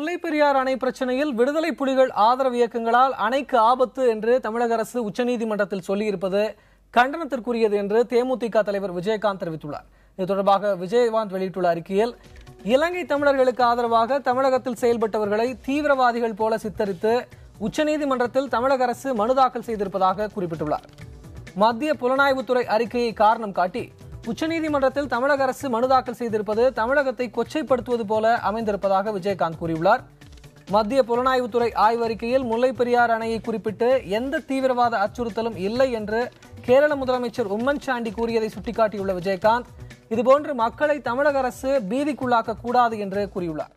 முல்லை பெரியாறு அணை பிரச்சனையில் விடுதலை புலிகள் ஆதரவு இயக்கங்களால் அணைக்கு ஆபத்து என்று தமிழக அரசு உச்சநீதிமன்றத்தில் சொல்லியிருப்பது கண்டனத்திற்குரியது என்று தேமுதிக தலைவர் விஜயகாந்த் தெரிவித்துள்ளார். இது தொடர்பாக விஜயகாந்த் வெளியிட்டுள்ள அறிக்கையில், இலங்கை தமிழர்களுக்கு ஆதரவாக தமிழகத்தில் செயல்பட்டவர்களை தீவிரவாதிகள் போல சித்தரித்து உச்சநீதிமன்றத்தில் தமிழக அரசு மனு தாக்கல் செய்திருப்பதாக குறிப்பிட்டுள்ளார். மத்திய புலனாய்வுத்துறை அறிக்கையை காரணம் காட்டி உச்சநீதிமன்றத்தில் தமிழக அரசு மனு தாக்கல் செய்திருப்பது தமிழகத்தை கொச்சைப்படுத்துவது போல அமைந்திருப்பதாக விஜயகாந்த் கூறியுள்ளார். மத்திய புலனாய்வுத்துறை ஆய்வறிக்கையில் முல்லை பெரியாறு அணையை குறிப்பிட்டு எந்த தீவிரவாத அச்சுறுத்தலும் இல்லை என்று கேரள முதலமைச்சர் உம்மன் சாண்டி கூறியதை சுட்டிக்காட்டியுள்ள விஜயகாந்த், இதுபோன்று மக்களை தமிழக அரசு பீதிக்குள்ளாக்க கூடாது என்று கூறியுள்ளார்.